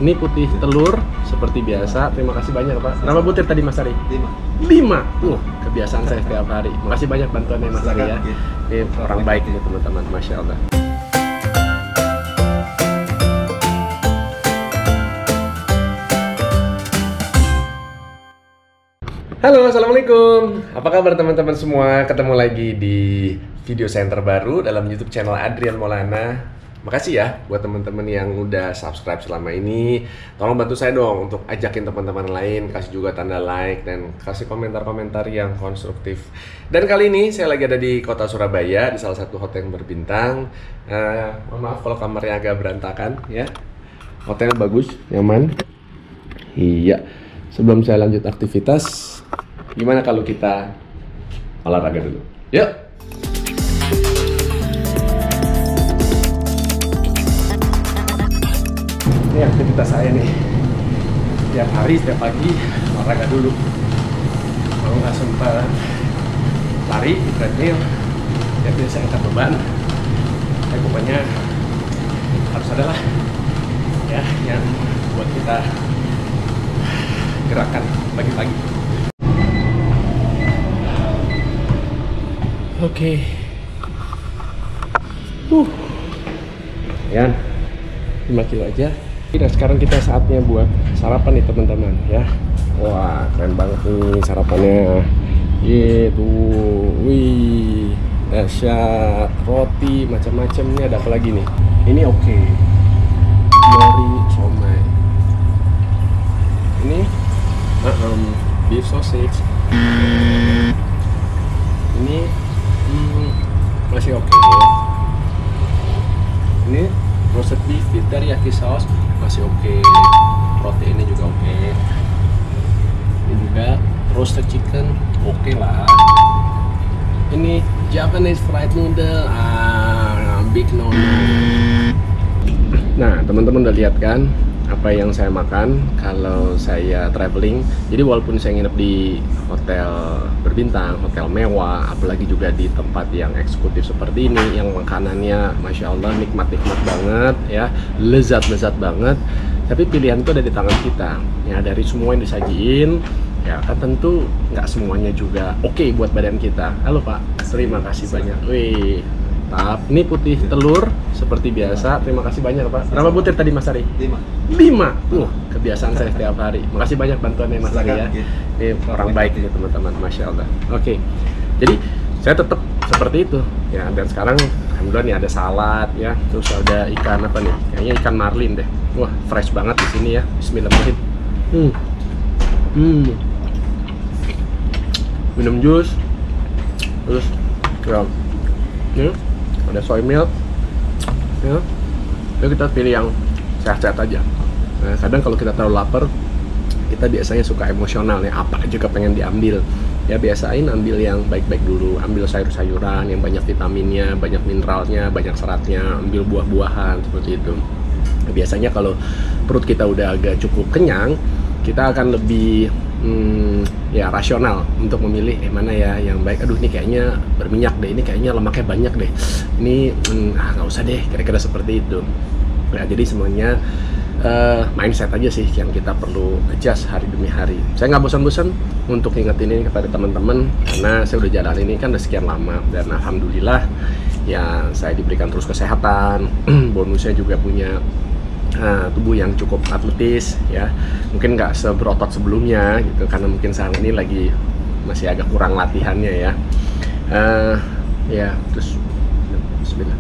Ini putih telur seperti biasa. Terima kasih banyak Pak. Berapa butir tadi Mas Ari? 5. 5. Kebiasaan saya setiap hari. Makasih banyak bantuannya Mas Ari ya. Ini orang baik nih teman-teman, Masya Allah. Halo, Assalamualaikum. Apa kabar teman-teman semua? Ketemu lagi di video saya terbaru dalam YouTube channel Adrian Maulana. Makasih ya buat teman-teman yang udah subscribe selama ini. Tolong bantu saya dong untuk ajakin teman-teman lain, kasih juga tanda like dan kasih komentar-komentar yang konstruktif. Dan kali ini saya lagi ada di kota Surabaya di salah satu hotel yang berbintang. Mohon maaf kalau kamarnya agak berantakan ya. Hotelnya bagus, nyaman. Iya. Sebelum saya lanjut aktivitas, gimana kalau kita olahraga dulu? Yuk! Ini aktivitas saya nih. Setiap hari, setiap pagi, olahraga dulu. Kalau nggak sempat lari di treadmill, ya biasa angkat beban. Pokoknya harus ada lah ya yang buat kita gerakan pagi-pagi. Oke. Ya, 5 kilo aja. Dan sekarang kita saatnya buat sarapan nih teman-teman ya. Wah, keren banget nih sarapannya. Gitu. Wih, dahsyat. Roti macam-macam. Ini ada apa lagi nih? Ini oke. Nori somai. Ini beef sausage. Ini masih oke. Ini roasted beef with teriyaki sauce masih oke. Proteinnya juga oke. Ini juga roasted chicken oke lah. Ini Japanese fried noodle, big no. Nah, teman-teman udah lihat kan apa yang saya makan kalau saya traveling. Jadi walaupun saya nginep di hotel berbintang, hotel mewah, apalagi juga di tempat yang eksekutif seperti ini, yang makanannya Masya Allah nikmat-nikmat banget ya, lezat-lezat banget, tapi pilihan itu ada di tangan kita ya. Dari semua yang disajiin ya kan tentu nggak semuanya juga oke buat badan kita. Halo Pak, terima kasih banyak. Wih, ini putih telur seperti biasa. Terima kasih banyak Pak. Berapa butir tadi Mas Ari? 5. Kebiasaan saya setiap hari. Makasih banyak bantuannya Mas Ari ya. Ini orang baik nih teman-teman, Masya Allah. Oke. Jadi saya tetap seperti itu ya. Dan sekarang alhamdulillah nih ada salad ya. Terus ada ikan apa nih? Kayaknya ikan marlin deh. Wah, fresh banget di sini ya. Bismillahirrahmanirrahim. Minum jus. Terus ya. Ada soy milk ya. Jadi kita pilih yang sehat-sehat aja. Nah, kadang kalau kita terlalu lapar, kita biasanya suka emosional ya, apa aja kepengen diambil ya. Biasain ambil yang baik-baik dulu, ambil sayur-sayuran yang banyak vitaminnya, banyak mineralnya, banyak seratnya, ambil buah-buahan seperti itu. Nah, biasanya kalau perut kita udah agak cukup kenyang, kita akan lebih ya rasional untuk memilih mana ya yang baik. Aduh, ini kayaknya berminyak deh, ini kayaknya lemaknya banyak deh, ini nggak usah deh, kira-kira seperti itu ya. Jadi semuanya mindset aja sih yang kita perlu adjust hari demi hari. Saya nggak bosan-bosan untuk ingetin ini kepada teman-teman karena saya udah jalan ini kan udah sekian lama dan alhamdulillah ya saya diberikan terus kesehatan. Bonusnya juga punya tubuh yang cukup atletis ya, mungkin nggak seberotot sebelumnya gitu karena mungkin saat ini lagi masih agak kurang latihannya ya. Ya terus bismillah.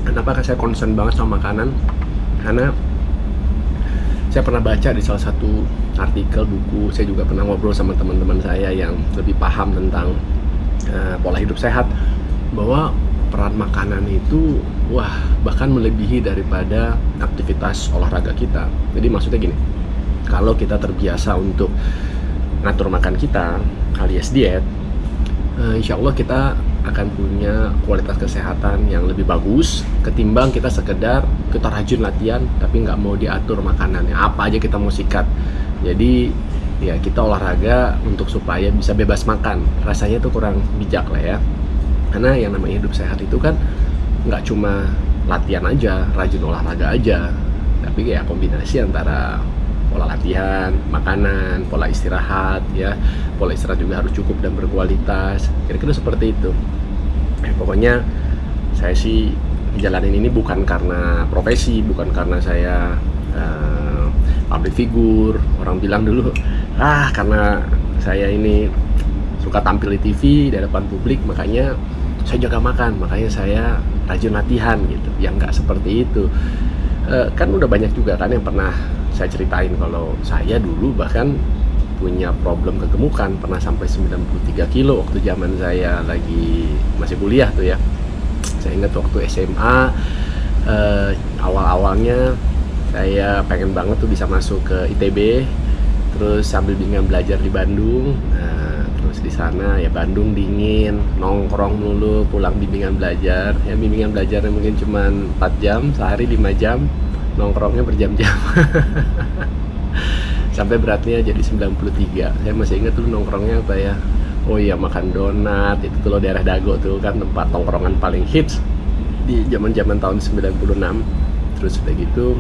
Kenapa saya concern banget sama makanan? Karena saya pernah baca di salah satu artikel buku, saya juga pernah ngobrol sama teman-teman saya yang lebih paham tentang pola hidup sehat, bahwa peran makanan itu bahkan melebihi daripada aktivitas olahraga kita. Jadi maksudnya gini, kalau kita terbiasa untuk ngatur makan kita alias diet, insya Allah kita akan punya kualitas kesehatan yang lebih bagus ketimbang kita sekedar kita rajin latihan tapi nggak mau diatur makanannya, apa aja kita mau sikat. Jadi ya kita olahraga untuk supaya bisa bebas makan, rasanya tuh kurang bijak lah ya. Karena yang namanya hidup sehat itu kan nggak cuma latihan aja, rajin olahraga aja, tapi kayak kombinasi antara pola latihan, makanan, pola istirahat ya. Pola istirahat juga harus cukup dan berkualitas. Kira-kira seperti itu. Pokoknya saya sih jalanin ini bukan karena profesi, bukan karena saya public figure. Orang bilang dulu, karena saya ini suka tampil di TV di hadapan publik, makanya saya jaga makan, makanya saya rajin latihan gitu. Yang nggak seperti itu. Kan udah banyak juga kan yang pernah saya ceritain kalau saya dulu bahkan punya problem kegemukan, pernah sampai 93 kilo waktu zaman saya lagi masih kuliah tuh ya. Saya ingat waktu SMA, awal-awalnya saya pengen banget tuh bisa masuk ke ITB, terus sambil bimbingan belajar di Bandung. Terus di sana ya Bandung dingin, nongkrong mulu, pulang bimbingan belajar. Ya bimbingan belajarnya mungkin cuma 4 jam, sehari 5 jam, nongkrongnya berjam-jam. Sampai beratnya jadi 93. Saya masih ingat tuh nongkrongnya apa ya? Oh iya, makan donat. Itu tuh daerah Dago tuh kan tempat nongkrongan paling hits di zaman-zaman tahun 96. Terus udah gitu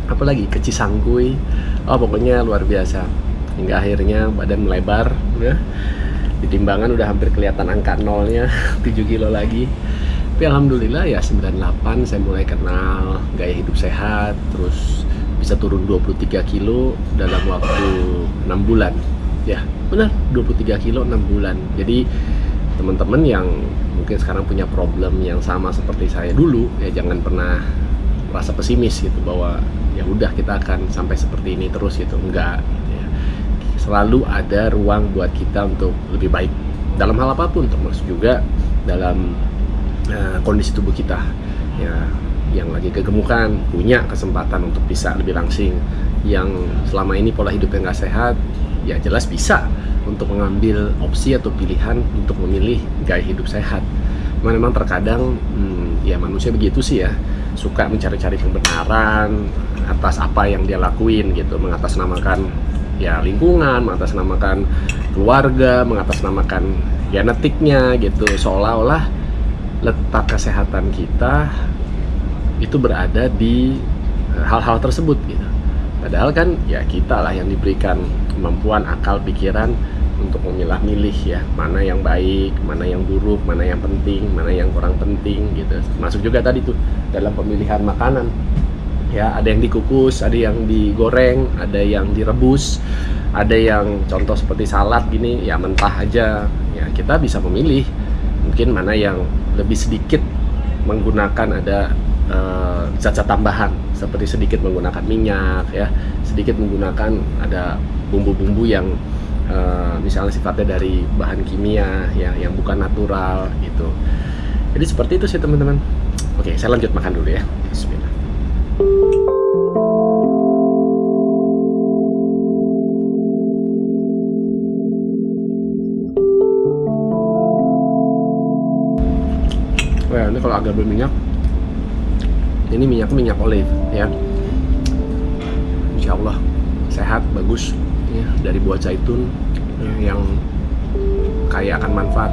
apalagi ke Cisangkuy. Pokoknya luar biasa. Hingga akhirnya badan melebar ya. Di timbangan udah hampir kelihatan angka nolnya, 7 kilo lagi. Tapi alhamdulillah ya 98 saya mulai kenal gaya hidup sehat, terus bisa turun 23 kilo dalam waktu 6 bulan. Ya, benar, 23 kilo 6 bulan. Jadi teman-teman yang mungkin sekarang punya problem yang sama seperti saya dulu, ya jangan pernah merasa pesimis gitu bahwa ya udah kita akan sampai seperti ini terus gitu. Enggak gitu ya. Selalu ada ruang buat kita untuk lebih baik dalam hal apapun, termasuk juga dalam kondisi tubuh kita ya. Yang lagi kegemukan punya kesempatan untuk bisa lebih langsing, yang selama ini pola hidupnya nggak sehat ya jelas bisa untuk mengambil opsi atau pilihan untuk memilih gaya hidup sehat. Memang terkadang ya manusia begitu sih ya, suka mencari-cari kebenaran atas apa yang dia lakuin gitu, mengatasnamakan ya lingkungan, mengatasnamakan keluarga, mengatasnamakan genetiknya gitu, seolah-olah letak kesehatan kita itu berada di hal-hal tersebut gitu. Padahal kan ya kita lah yang diberikan kemampuan akal pikiran untuk memilah-milih ya, mana yang baik, mana yang buruk, mana yang penting, mana yang kurang penting gitu. Masuk juga tadi tuh dalam pemilihan makanan. Ya, ada yang dikukus, ada yang digoreng, ada yang direbus, ada yang contoh seperti salad gini ya mentah aja. Ya, kita bisa memilih mungkin mana yang lebih sedikit menggunakan ada zat-zat tambahan, seperti sedikit menggunakan minyak ya, sedikit menggunakan ada bumbu-bumbu yang misalnya sifatnya dari bahan kimia ya, yang bukan natural gitu. Jadi seperti itu sih teman-teman. Oke, saya lanjut makan dulu ya. Bismillah. Wah, ini kalau agak berminyak, ini minyak olive ya. Insya Allah sehat, bagus ya, dari buah zaitun yang kaya akan manfaat.